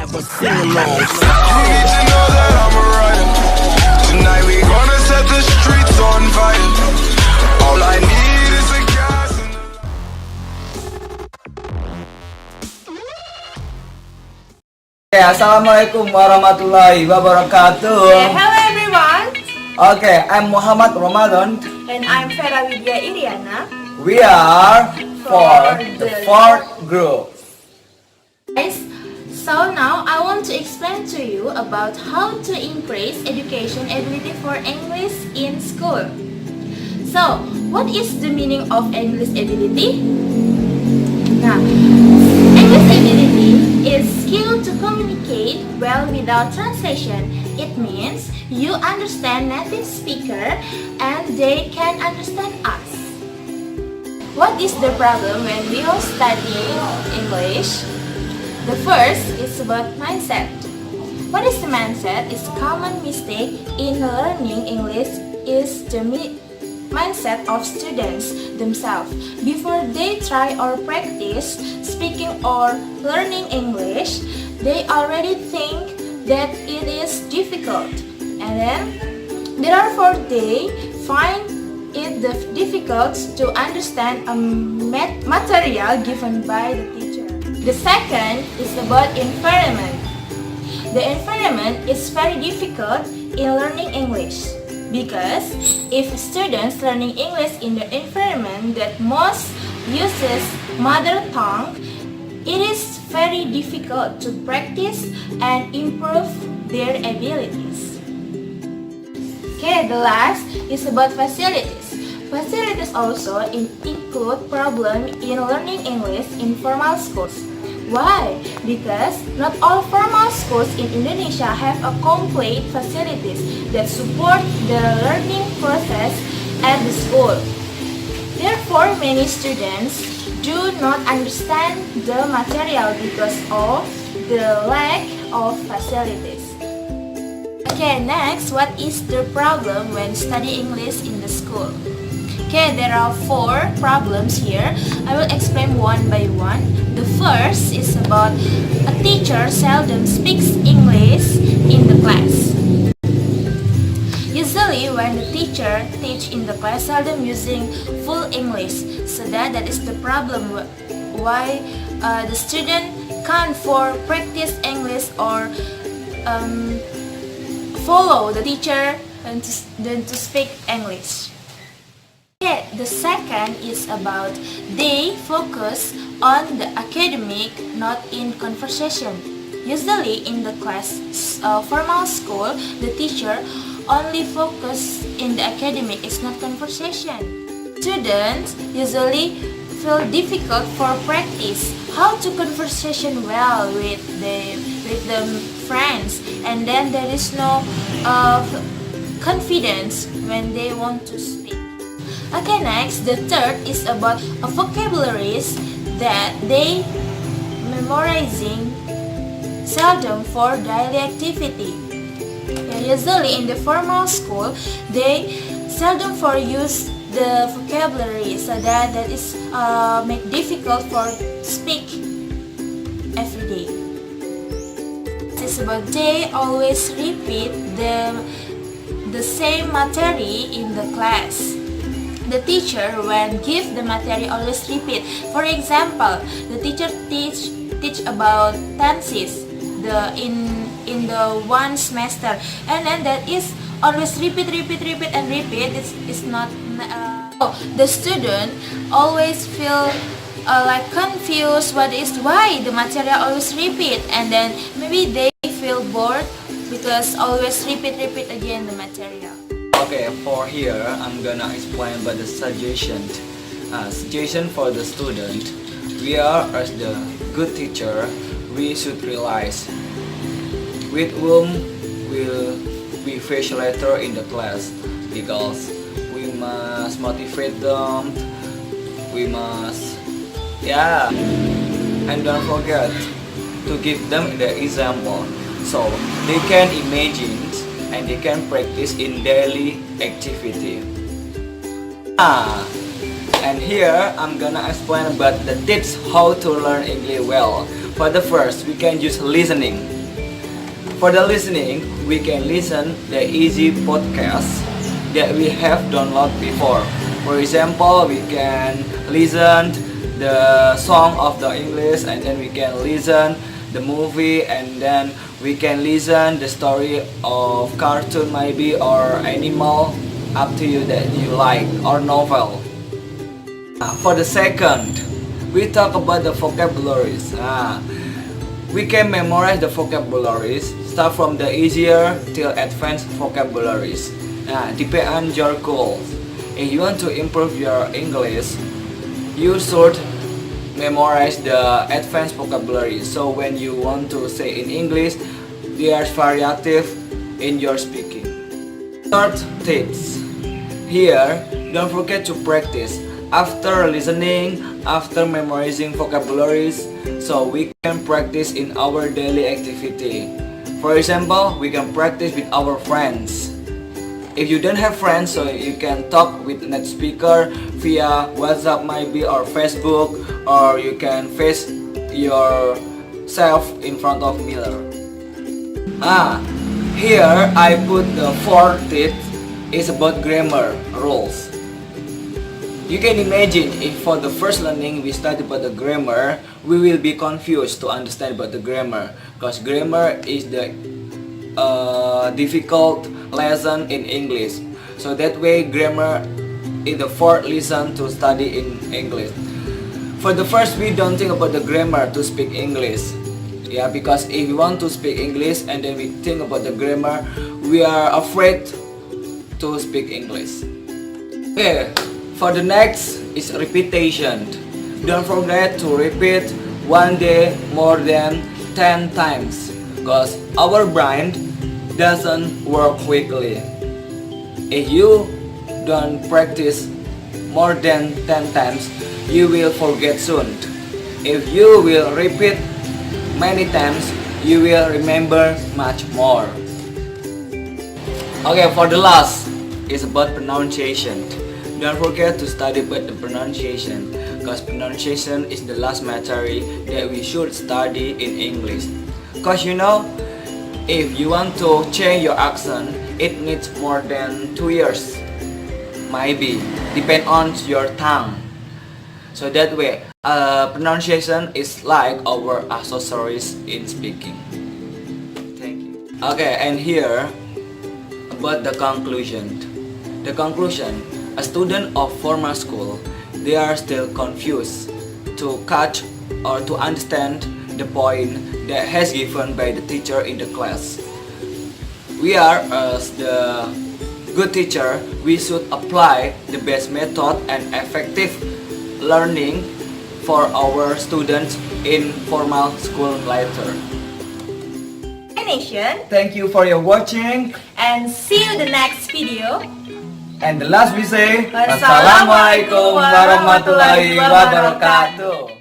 have a sing-along. You need to know that I'm a rider. Tonight we gonna set the streets on fire. All I need is a gas and Assalamualaikum warahmatullahi wabarakatuh. Hello everyone, Okay, I'm Muhammad Romadhon. and I'm Vera Iriana. We are for the fourth group. Guys, so now I want to explain to you about how to increase education ability for English in school. So, what is the meaning of English ability? Now, English ability is skill to communicate well without translation. It means you understand native speaker and they can understand us. What is the problem when we all study English? The first is about mindset. What is the mindset? It's a common mistake in learning English is the mindset of students themselves. Before they try or practice speaking or learning English, they already think that it is difficult. And then, therefore they find it difficult to understand a material given by the teacher. The second is about environment. The environment is very difficult in learning English because if students learning English in the environment that most uses mother tongue, it is very difficult to practice and improve their abilities. Okay, the last is about facilities. Facilities also include problem in learning English in formal schools. Why? Because not all formal schools in Indonesia have a complete facilities that support the learning process at the school. Therefore, many students do not understand the material because of the lack of facilities. Okay, next, what is the problem when studying English in the school? Okay, there are 4 problems here. I will explain one by one. The first is about a teacher seldom speaks English in the class. Usually, when the teacher teach in the class, seldom using full English. So that is the problem why the student can't for practice English or follow the teacher and to speak English. Okay, the second is about they focus on the academic, not in conversation. Usually in the class formal school, the teacher only focus in the academic, it's not conversation. Students usually feel difficult for practice how to conversation well with the friends, and then there is no confidence when they want to speak. Okay, next, the third is about vocabularies that they memorizing seldom for daily activity. Usually in the formal school, they seldom for use the vocabulary, so that is make difficult for speak every day. This is about they always repeat the same material in the class. The teacher when give the material always repeat. For example, the teacher teach about tenses in the one semester, and then that is always repeat and repeat. It's not. The student always feel like confused. Why the material always repeat, and then maybe they feel bored because always repeat again the material. Okay, for here, I'm gonna explain about the suggestion for the student. We are as the good teacher, we should realize with whom will we face later in the class, because we must motivate them, we must, and don't forget to give them the example so they can imagine and they can practice in daily activity. And here I'm gonna explain about the tips how to learn English well. For the first, we can use listening. For the listening, we can listen the easy podcast that we have downloaded before. For example, we can listen the song of the English, and then we can listen the movie, and then we can listen the story of cartoon maybe, or animal, up to you that you like, or novel. For the second, we talk about the vocabularies. We can memorize the vocabularies, start from the easier till advanced vocabularies. Depend on your goals. If you want to improve your English, you should memorize the advanced vocabulary. So when you want to say in English, they are variative in your speaking. Third tips. Here, don't forget to practice. After listening, after memorizing vocabularies, so we can practice in our daily activity. For example, we can practice with our friends. If you don't have friends, so you can talk with native speaker via WhatsApp maybe, or Facebook, or you can face yourself in front of mirror. Here I put the fourth tip is about grammar rules. You can imagine if for the first learning we study about the grammar, we will be confused to understand about the grammar, because grammar is the difficult lesson in English. So that way grammar is the fourth lesson to study in English. For the first, we don't think about the grammar to speak English. Because if we want to speak English and then we think about the grammar, we are afraid to speak English. For the next is repetition. Don't forget to repeat one day more than 10 times, because our brain doesn't work quickly. If you don't practice more than 10 times, you will forget soon. If you will repeat many times, you will remember much more. For the last is about pronunciation. Don't forget to study about the pronunciation, because pronunciation is the last material that we should study in English. Because if you want to change your accent, it needs more than 2 years. Maybe, depend on your tongue. So that way, pronunciation is like our accessories in speaking. Thank you. And here, about the conclusion. The conclusion, a student of formal school, they are still confused to catch or to understand the point that has given by the teacher in the class. We are as the good teacher, we should apply the best method and effective learning for our students in formal school later. Nation, thank you for your watching, and see you the next video. And the last we say, Wassalamualaikum warahmatullahi wabarakatuh.